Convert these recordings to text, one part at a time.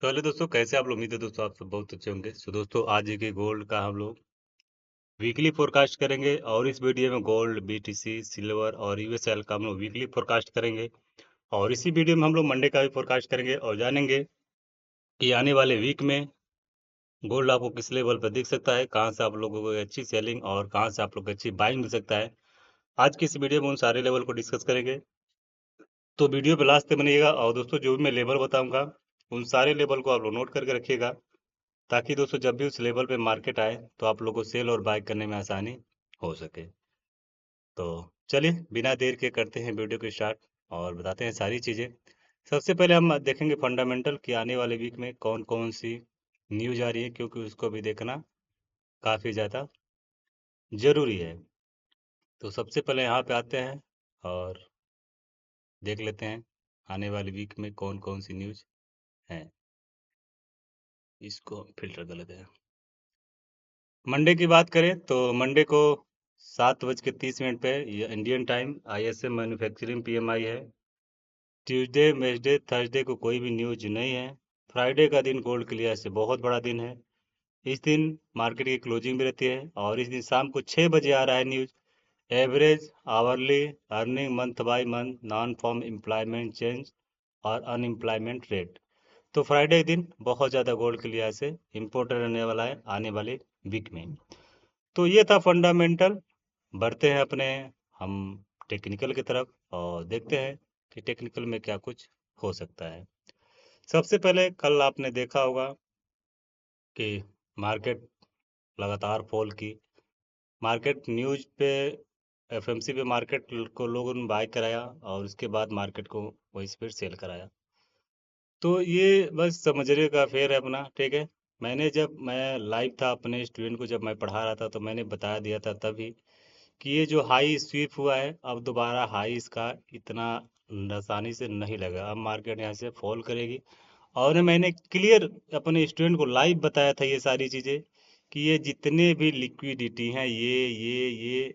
तो हेलो दोस्तों, कैसे आप लोग? उम्मीद है दोस्तों आप सब बहुत अच्छे होंगे। सो दोस्तों, आज के गोल्ड का हम लोग वीकली फोरकास्ट करेंगे और इस वीडियो में गोल्ड, बीटीसी, सिल्वर और यूएसएल का हम लोग वीकली फोरकास्ट करेंगे। और इसी वीडियो में हम लोग मंडे का भी फोरकास्ट करेंगे और जानेंगे कि आने वाले वीक में गोल्ड आपको किस लेवल पर दिख सकता है, कहाँ से आप लोगों को अच्छी सेलिंग और कहाँ से आप लोग को अच्छी बाइंग मिल सकता है। आज की इस वीडियो में उन सारे लेवल को डिस्कस करेंगे, तो वीडियो पे लास्ट तक बनिएगा। और दोस्तों, जो भी मैं लेवल बताऊंगा उन सारे लेवल को आप लोग नोट करके रखिएगा, ताकि दोस्तों जब भी उस लेवल पे मार्केट आए तो आप लोगों को सेल और बाय करने में आसानी हो सके। तो चलिए बिना देर के करते हैं वीडियो को स्टार्ट और बताते हैं सारी चीज़ें। सबसे पहले हम देखेंगे फंडामेंटल कि आने वाले वीक में कौन कौन सी न्यूज आ रही है, क्योंकि उसको भी देखना काफ़ी ज़्यादा ज़रूरी है। तो सबसे पहले यहाँ पे आते हैं और देख लेते हैं आने वाले वीक में कौन कौन सी न्यूज है। इसको फिल्टर कर लेते हैं। मंडे की बात करें तो मंडे को 7:30 पे ये Indian time ISM manufacturing PMI है। ट्यूसडे, वेडनेसडे, थर्सडे को कोई भी न्यूज नहीं है। फ्राइडे का दिन गोल्ड क्लियर से बहुत बड़ा दिन है। इस दिन मार्केट की क्लोजिंग भी रहती है और इस दिन शाम को 6 बजे आ रहा है news, average hourly earning month by month, non farm employment change और अनएम्प्लॉयमेंट रेट। तो फ्राइडे के दिन बहुत ज़्यादा गोल्ड के लिहाज से इम्पोर्टेंट रहने वाला है आने वाले वीक में। तो ये था फंडामेंटल। बढ़ते हैं अपने हम टेक्निकल की तरफ और देखते हैं कि टेक्निकल में क्या कुछ हो सकता है। सबसे पहले कल आपने देखा होगा कि मार्केट लगातार फॉल की। मार्केट न्यूज पे FMC पे मार्केट को लोगों ने बाय कराया और उसके बाद मार्केट को वही फिर सेल कराया। तो ये बस समझने का फेर है अपना, ठीक है। मैं लाइव था अपने स्टूडेंट को, जब मैं पढ़ा रहा था तो मैंने बता दिया था तभी कि ये जो हाई स्वीप हुआ है अब दोबारा हाई इसका इतना आसानी से नहीं लगा। अब मार्केट यहाँ से फॉल करेगी। और मैंने क्लियर अपने स्टूडेंट को लाइव बताया था ये सारी चीज़ें कि ये जितने भी लिक्विडिटी हैं, ये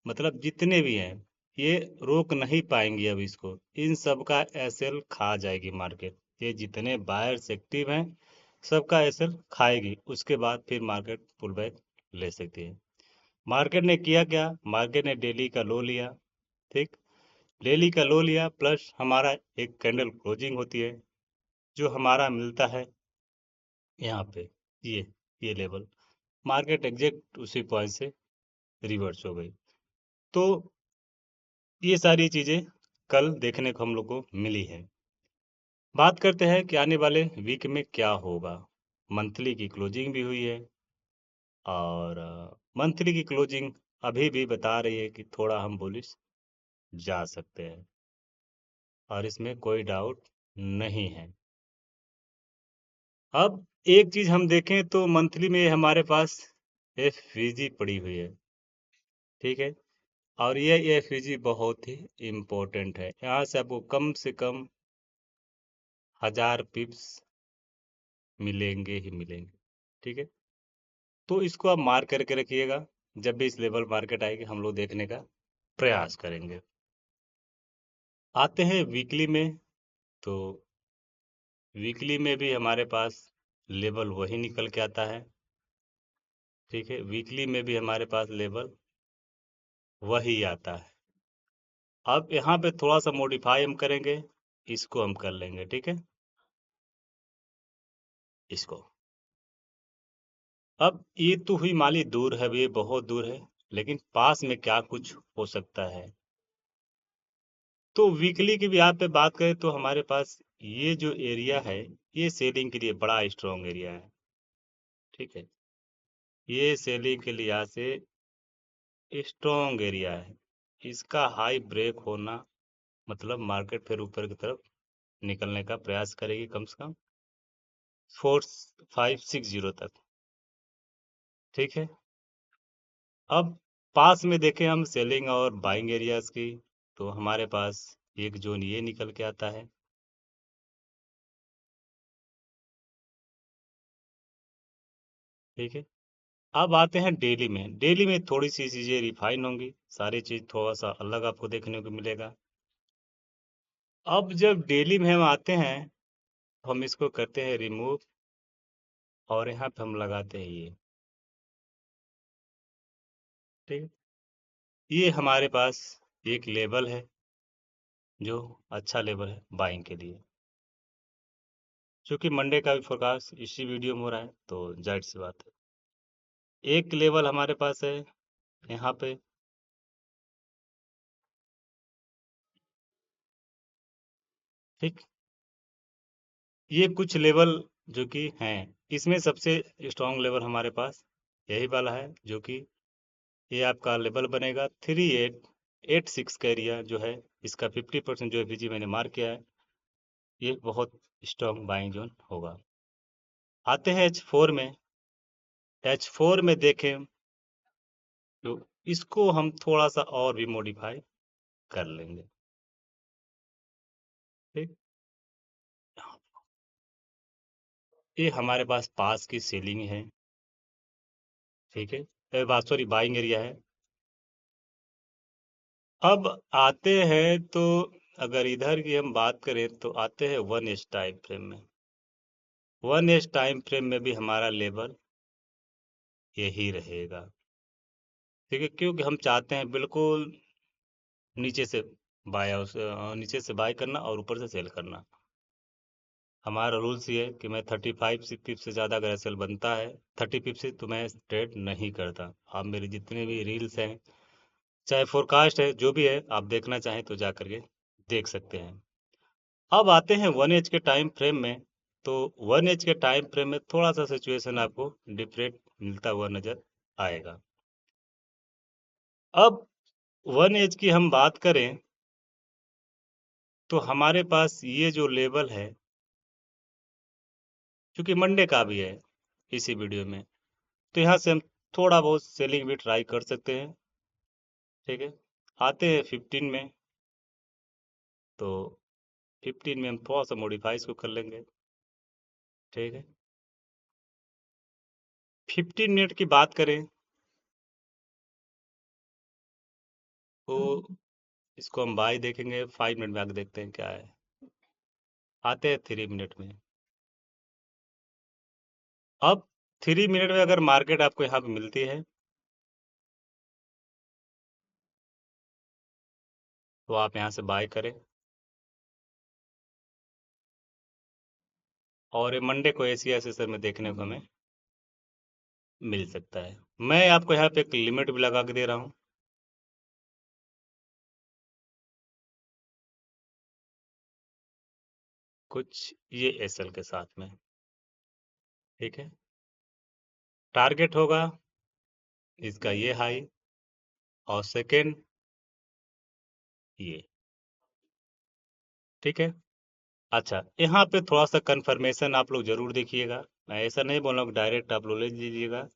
मतलब जितने भी हैं, ये रोक नहीं पाएंगी अब इसको। इन सब का एसएल खा जाएगी मार्केट। ये जितने बायर्स एक्टिव हैं सबका एसएल खाएगी, उसके बाद फिर मार्केट पुल बैक ले सकती है। मार्केट ने किया क्या? मार्केट ने डेली का लो लिया, ठीक। डेली का लो लिया प्लस हमारा एक कैंडल क्लोजिंग होती है जो हमारा मिलता है यहाँ पे, ये ये लेवल। मार्केट एग्जैक्ट उसी पॉइंट से रिवर्स हो गई। तो ये सारी चीजें कल देखने को हम लोग को मिली है। बात करते हैं कि आने वाले वीक में क्या होगा। मंथली की क्लोजिंग भी हुई है और मंथली की क्लोजिंग अभी भी बता रही है कि थोड़ा हम बुलिश जा सकते हैं और इसमें कोई डाउट नहीं है। अब एक चीज हम देखें तो मंथली में हमारे पास FVG पड़ी हुई है, ठीक है। और ये FVG बहुत ही इम्पोर्टेंट है। यहाँ से आपको कम से कम 1000 पिप्स मिलेंगे ही मिलेंगे, ठीक है। तो इसको आप मार्क करके रखिएगा। जब भी इस लेवल मार्केट आएगी हम लोग देखने का प्रयास करेंगे। आते हैं वीकली में। तो वीकली में भी हमारे पास लेवल वही निकल के आता है, ठीक है। वीकली में भी हमारे पास लेवल वही आता है। अब यहाँ पे थोड़ा सा मॉडिफाई हम करेंगे, इसको हम कर लेंगे, ठीक है। इसको अब ये तो हुई माली दूर है, ये बहुत दूर है, लेकिन पास में क्या कुछ हो सकता है। तो वीकली की भी आप पे बात करें तो हमारे पास ये जो एरिया है ये सेलिंग के लिए बड़ा स्ट्रॉन्ग एरिया है, ठीक है। ये सेलिंग के लिहाज से स्ट्रॉन्ग एरिया है। इसका हाई ब्रेक होना मतलब मार्केट फिर ऊपर की तरफ निकलने का प्रयास करेगी, कम से कम 4560 तक, ठीक है। अब पास में देखें हम सेलिंग और बाइंग एरियाज की, तो हमारे पास एक जोन ये निकल के आता है, ठीक है। अब आते हैं डेली में। डेली में थोड़ी सी चीजें रिफाइन होंगी, सारी चीज थोड़ा सा अलग आपको देखने को मिलेगा। अब जब डेली में हम आते हैं हम इसको करते हैं रिमूव और यहाँ पे हम लगाते हैं ये। ठीक है, ये हमारे पास एक लेवल है जो अच्छा लेवल है बाइंग के लिए। क्योंकि मंडे का भी फोरकास्ट इसी वीडियो में हो रहा है तो जाहिर सी बात है। एक लेवल हमारे पास है यहाँ पे, ठीक। ये कुछ लेवल जो कि हैं, इसमें सबसे स्ट्रॉन्ग लेवल हमारे पास यही वाला है, जो कि ये आपका लेवल बनेगा 3886 का एरिया जो है, इसका 50% जो एफईजी मैंने मार्क किया है, ये बहुत स्ट्रॉन्ग बाइंग जोन होगा। आते हैं H4 में। H4 में देखें तो इसको हम थोड़ा सा और भी मॉडिफाई कर लेंगे, ठीक। ये हमारे पास पास की सेलिंग है, ठीक है, बात सॉरी बाइंग एरिया है। अब आते हैं तो अगर इधर की हम बात करें तो आते हैं 1 एज टाइम फ्रेम में। 1 एज टाइम फ्रेम में भी हमारा लेवल यही रहेगा, ठीक है, क्योंकि हम चाहते हैं बिल्कुल नीचे से नीचे से बाय करना और ऊपर से सेल करना। हमारा रूल्स ये है कि मैं 35 पिप से ज़्यादा अगर एसएल बनता है 30 पिप से, तो मैं ट्रेड नहीं करता। आप मेरे जितने भी रील्स हैं, चाहे फोरकास्ट है, जो भी है, आप देखना चाहें तो जा करके देख सकते हैं। अब आते हैं 1 एज के टाइम फ्रेम में। तो 1 एज के टाइम फ्रेम में थोड़ा सा सिचुएशन आपको डिफरेंट मिलता हुआ नजर आएगा। अब 1 एज की हम बात करें तो हमारे पास ये जो लेवल है, क्योंकि मंडे का भी है इसी वीडियो में, तो यहाँ से हम थोड़ा बहुत सेलिंग भी ट्राई कर सकते हैं, ठीक है। आते हैं 15 में। तो 15 में हम थोड़ा सा मॉडिफाई इसको कर लेंगे, ठीक है। 15 मिनट की बात करें तो इसको हम बाय देखेंगे, 5 मिनट में आके देखते हैं क्या है। आते हैं 3 मिनट में। अब 3 मिनट में अगर मार्केट आपको यहाँ पे मिलती है तो आप यहाँ से बाय करें, और ये मंडे को एशिया सेशन में देखने को हमें मिल सकता है। मैं आपको यहाँ पे एक लिमिट भी लगा के दे रहा हूँ, कुछ ये एसएल के साथ में, ठीक है। टारगेट होगा इसका ये हाई, और सेकेंड ये, ठीक है। अच्छा, यहाँ पे थोड़ा सा कंफर्मेशन आप लोग जरूर देखिएगा। मैं ऐसा नहीं बोल रहा हूँ डायरेक्ट आप लोग ले लीजिएगा।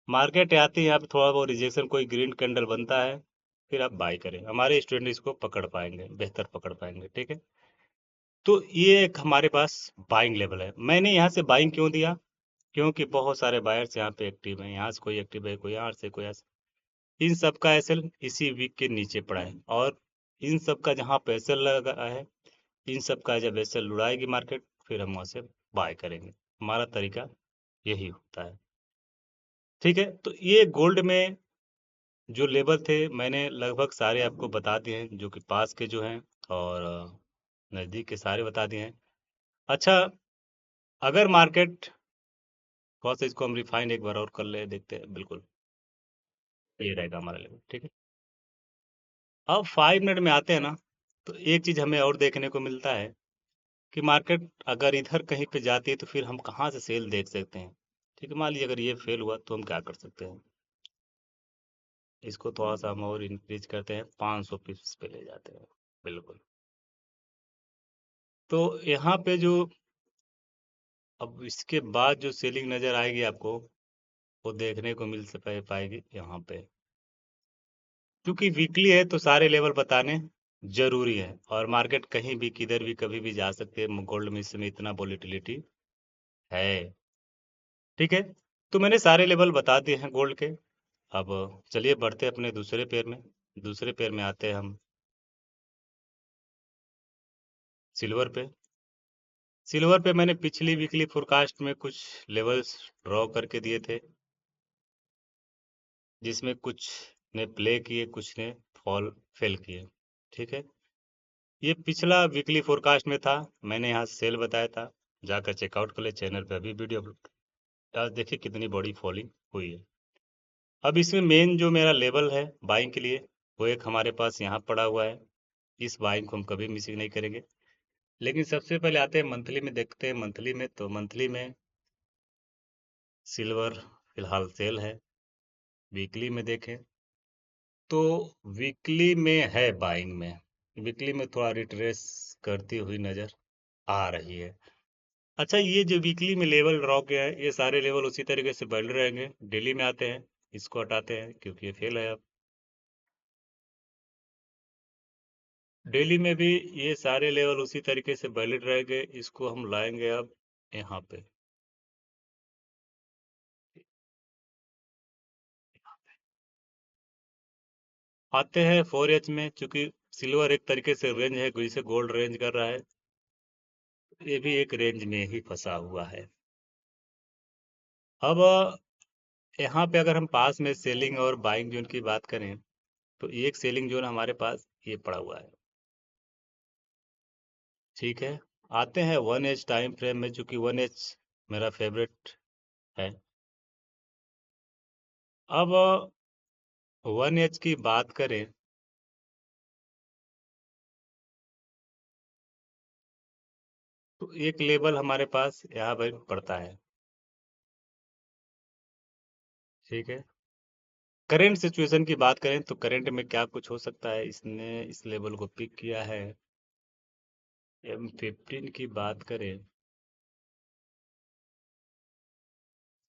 मार्केट आती है यहाँ पे थोड़ा बहुत रिजेक्शन, कोई ग्रीन कैंडल बनता है, फिर आप बाय करें। हमारे स्टूडेंट इसको पकड़ पाएंगे, बेहतर पकड़ पाएंगे, ठीक है। तो ये एक हमारे पास बाइंग लेवल है। मैंने यहाँ से बाइंग क्यों दिया, क्योंकि बहुत सारे बायर्स यहाँ पे एक्टिव हैं। यहाँ से कोई एक्टिव है, कोई यहाँ से, कोई यहाँ से। इन सब का एसएल इसी वीक के नीचे पड़ा है, और इन सब का जहाँ पे एसएल लगा है, इन सब का जब एसएल उड़ाएगी मार्केट, फिर हम वहाँ से बाय करेंगे। हमारा तरीका यही होता है, ठीक है। तो ये गोल्ड में जो लेवल थे मैंने लगभग सारे आपको बता दिए हैं, जो कि पास के जो हैं, और नज़दीक के सारे बता दिए हैं। अच्छा, अगर मार्केट थोड़ा सा इसको हम रिफाइन एक बार और कर ले, देखते हैं, बिल्कुल ये रहेगा हमारा लेवल, ठीक है। अब 5 मिनट में आते हैं ना, तो एक चीज हमें और देखने को मिलता है कि मार्केट अगर इधर कहीं पे जाती है तो फिर हम कहाँ से सेल देख सकते हैं, ठीक है। मान लीजिए अगर ये फेल हुआ तो हम क्या कर सकते हैं, इसको थोड़ा सा हम और इंक्रीज करते हैं, 500 पिप्स पे ले जाते हैं, बिल्कुल। तो यहाँ पे जो अब इसके बाद जो सेलिंग नजर आएगी आपको, वो देखने को मिल से पाएगी यहाँ पे। क्योंकि वीकली है तो सारे लेवल बताने जरूरी है, और मार्केट कहीं भी किधर भी कभी भी जा सकते हैं। गोल्ड में इस समय इतना वोलेटिलिटी है, ठीक है। तो मैंने सारे लेवल बता दिए हैं गोल्ड के। अब चलिए बढ़ते हैं अपने दूसरे पेयर में। दूसरे पेयर में आते हैं हम सिल्वर पे। सिल्वर पे मैंने पिछली वीकली फोरकास्ट में कुछ लेवल्स ड्रॉ करके दिए थे, जिसमें कुछ ने प्ले किए, कुछ ने फॉल फेल किए। ठीक है, ये पिछला वीकली फोरकास्ट में था, मैंने यहाँ सेल बताया था, जाकर चेकआउट कर ले। चैनल पे अभी वीडियो अपलोड, आज देखिए कितनी बड़ी फॉलिंग हुई है। अब इसमें मेन जो मेरा लेवल है बाइंग के लिए, वो एक हमारे पास यहाँ पड़ा हुआ है। इस बाइंग को हम कभी मिसिंग नहीं करेंगे। लेकिन सबसे पहले आते हैं मंथली में, देखते हैं मंथली में। तो मंथली में सिल्वर फिलहाल सेल है। वीकली में देखें तो वीकली में है बाइंग में, वीकली में थोड़ा रिट्रेस करती हुई नजर आ रही है। अच्छा, ये जो वीकली में लेवल ड्रॉ किया है, ये सारे लेवल उसी तरीके से बढ़ रहेंगे। डेली में आते हैं, इसको हटाते हैं क्योंकि ये फेल है। अब डेली में भी ये सारे लेवल उसी तरीके से वैलिड रहेंगे। इसको हम लाएंगे अब यहाँ पे। आते हैं 4H में, चूंकि सिल्वर एक तरीके से रेंज है, जिसे गोल्ड रेंज कर रहा है, ये भी एक रेंज में ही फंसा हुआ है। अब यहाँ पे अगर हम पास में सेलिंग और बाइंग जोन की बात करें, तो एक सेलिंग जोन हमारे पास ये पड़ा हुआ है। ठीक है, आते हैं 1H टाइम फ्रेम में, चूंकि 1H मेरा फेवरेट है। अब 1H की बात करें तो एक लेवल हमारे पास यहाँ पर पड़ता है। ठीक है, करेंट सिचुएशन की बात करें तो करंट में क्या कुछ हो सकता है, इसने इस लेवल को पिक किया है। M15 की बात करें,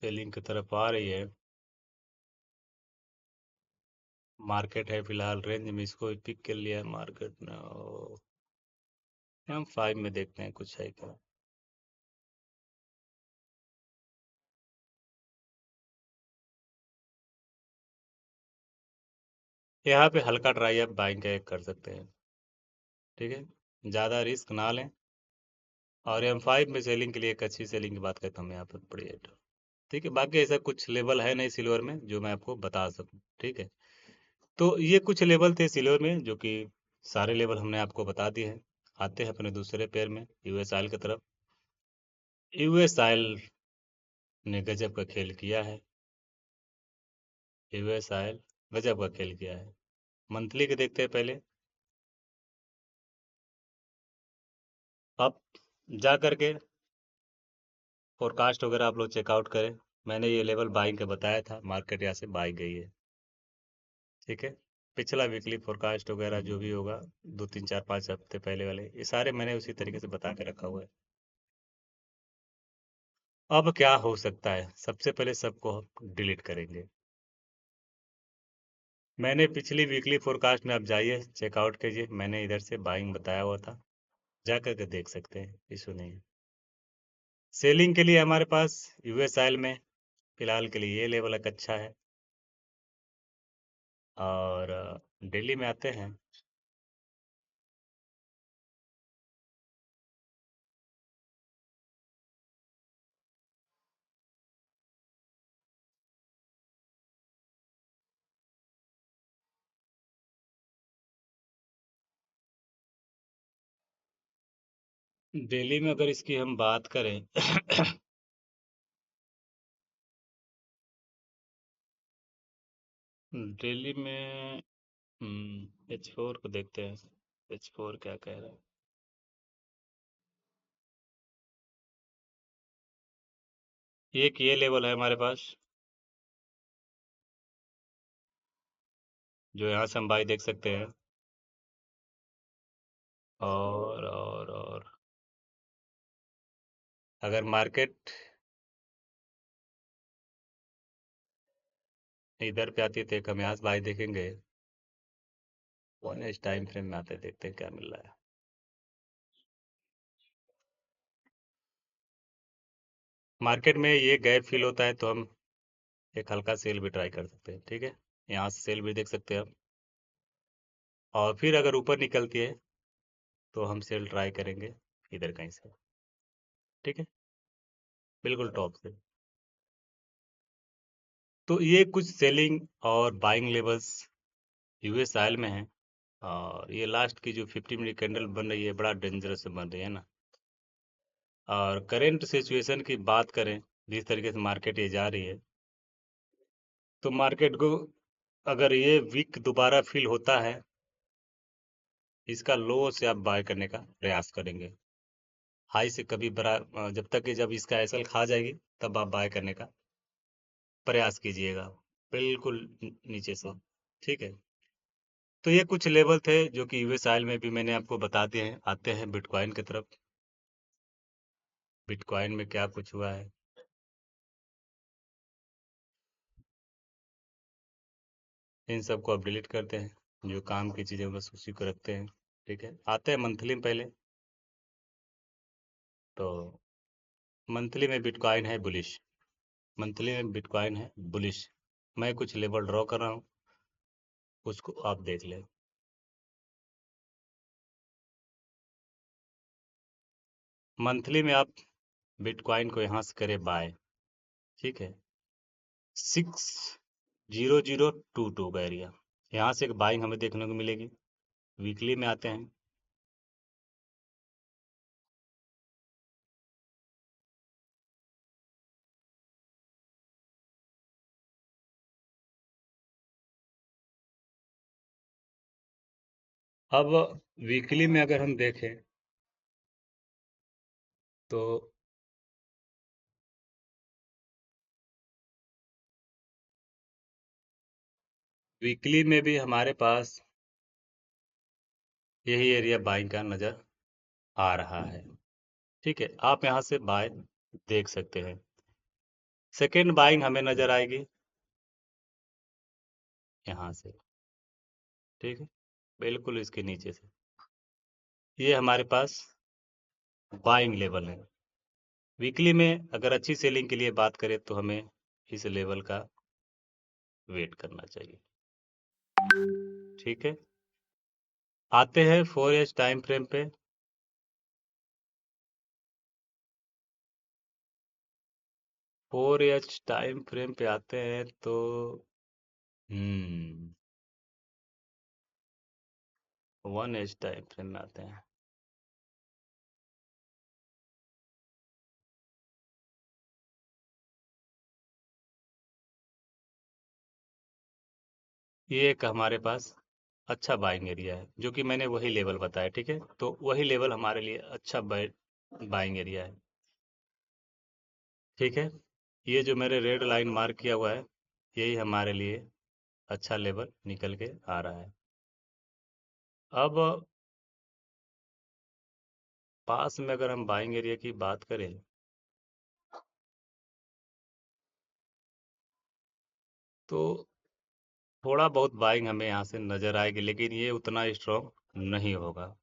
सेलिंग की तरफ आ रही है। मार्केट है फिलहाल रेंज में, इसको पिक कर लिया है मार्केट ने। M5 में देखते हैं कुछ है क्या। यहाँ पे हल्का ट्राई आप बाइंग का एक कर सकते हैं। ठीक है, ज़्यादा रिस्क ना लें। और M5 में सेलिंग के लिए एक अच्छी सेलिंग की बात करता हूँ यहाँ पर, बढ़िया। ठीक है, बाकी ऐसा कुछ लेवल है नहीं सिल्वर में जो मैं आपको बता सकूं। ठीक है, तो ये कुछ लेवल थे सिल्वर में, जो कि सारे लेवल हमने आपको बता दिए हैं। आते हैं अपने दूसरे पेयर में, यूएस ऑयल की तरफ। यूएस ऑयल ने गजब का खेल किया है। यूएस ऑयल गजब का खेल किया है। मंथली के देखते हैं पहले। अब जा करके फोरकास्ट वगैरह आप लोग चेकआउट करें। मैंने ये लेवल बाइंग का बताया था, मार्केट यहाँ से बाई गई है। ठीक है, पिछला वीकली फोरकास्ट वगैरह जो भी होगा, 2 3 4 5 हफ्ते पहले वाले, ये सारे मैंने उसी तरीके से बता के रखा हुआ है। अब क्या हो सकता है, सबसे पहले सबको हम डिलीट करेंगे। मैंने पिछली वीकली फोरकास्ट में, आप जाइए चेकआउट कीजिए, मैंने इधर से बाइंग बताया हुआ था, जा करके देख सकते हैं, इशू नहीं है। सेलिंग के लिए हमारे पास यूएस ऑयल में फिलहाल के लिए ये लेवल एक अच्छा है। और दिल्ली में आते हैं। दिल्ली में अगर इसकी हम बात करें दिल्ली में H4 को देखते हैं, H4 क्या कह रहा है। एक ये लेवल है हमारे पास, जो यहाँ से हम बाई देख सकते हैं। और अगर मार्केट इधर पे आती है तो एक हम यहाँ से बाई देखेंगे। 1H टाइम फ्रेम में आते हैं, देखते हैं क्या मिल रहा है। मार्केट में ये गैप फील होता है तो हम एक हल्का सेल भी ट्राई कर सकते हैं। ठीक है, यहाँ से सेल भी देख सकते हैं हम। और फिर अगर ऊपर निकलती है तो हम सेल ट्राई करेंगे इधर कहीं से। ठीक है, बिल्कुल टॉप से। तो ये कुछ सेलिंग और बाइंग लेवल्स यूएस ऑयल में है। और ये लास्ट की जो 50 मिनट कैंडल बन रही है, बड़ा डेंजरस बन रही है ना। और करेंट सिचुएशन की बात करें, जिस तरीके से मार्केट ये जा रही है, तो मार्केट को अगर ये वीक दोबारा फील होता है, इसका लो से आप बाय करने का प्रयास करेंगे। हाई से कभी बड़ा जब तक कि जब इसका एसएल खा जाएगी, तब आप बाय करने का प्रयास कीजिएगा, बिल्कुल नीचे से। ठीक है, तो ये कुछ लेवल थे जो कि यूएस ऑयल में भी मैंने आपको बता दिए हैं। आते हैं बिटकॉइन की तरफ। बिटकॉइन में क्या कुछ हुआ है, इन सबको आप डिलीट करते हैं, जो काम की चीज़ें बस उसी को रखते हैं। ठीक है, आते हैं मंथली में पहले। तो मंथली में बिटकॉइन है बुलिश। मंथली में बिटकॉइन है बुलिश। मैं कुछ लेवल ड्रॉ कर रहा हूँ, उसको आप देख लें। मंथली में आप बिटकॉइन को यहाँ से करें बाय। ठीक है, 60022 का एरिया, यहाँ से एक बाइंग हमें देखने को मिलेगी। वीकली में आते हैं। अब वीकली में अगर हम देखें तो वीकली में भी हमारे पास यही एरिया बाइंग का नज़र आ रहा है। ठीक है, आप यहाँ से बाय देख सकते हैं। सेकेंड बाइंग हमें नज़र आएगी यहाँ से। ठीक है, बिल्कुल इसके नीचे से। ये हमारे पास बाइंग लेवल है। वीकली में अगर अच्छी सेलिंग के लिए बात करें तो हमें इस लेवल का वेट करना चाहिए। ठीक है, आते हैं 4H टाइम फ्रेम पे। 4H टाइम फ्रेम पे आते हैं तो 1H टाइम फ्रेम में आते हैं। ये एक हमारे पास अच्छा बाइंग एरिया है, जो कि मैंने वही लेवल बताया। ठीक है, तो वही लेवल हमारे लिए अच्छा बाइंग एरिया है। ठीक है, ये जो मेरे रेड लाइन मार्क किया हुआ है, यही हमारे लिए अच्छा लेवल निकल के आ रहा है। अब पास में अगर हम बाइंग एरिया की बात करें तो थोड़ा बहुत बाइंग हमें यहाँ से नज़र आएगी, लेकिन ये उतना स्ट्रॉन्ग नहीं होगा।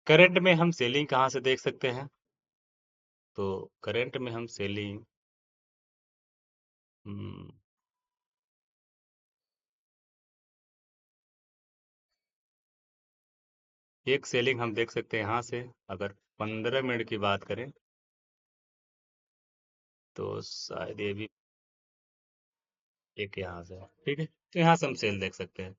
करंट में हम सेलिंग कहाँ से देख सकते हैं? तो करंट में हम सेलिंग एक सेलिंग हम देख सकते हैं यहाँ से। अगर 15 मिनट की बात करें तो शायद ये भी एक यहाँ से। ठीक है, तो यहाँ से हम सेल देख सकते हैं।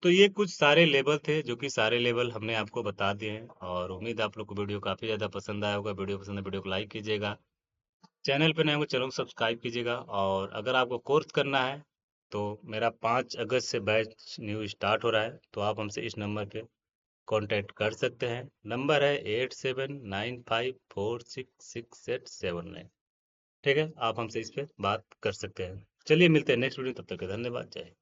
तो ये कुछ सारे लेवल थे, जो कि सारे लेवल हमने आपको बता दिए हैं। और उम्मीद है आप लोग को वीडियो काफ़ी ज़्यादा पसंद आया होगा। वीडियो पसंद है, वीडियो को लाइक कीजिएगा। चैनल पे नए हो, चैनल को सब्सक्राइब कीजिएगा। और अगर आपको कोर्स करना है तो मेरा 5 अगस्त से बैच न्यू स्टार्ट हो रहा है, तो आप हमसे इस नंबर पे कांटेक्ट कर सकते हैं। नंबर है 8795466779। ठीक है, आप हमसे इस पे बात कर सकते हैं। चलिए मिलते हैं नेक्स्ट वीडियो, तब तक के धन्यवाद, जय हिंद।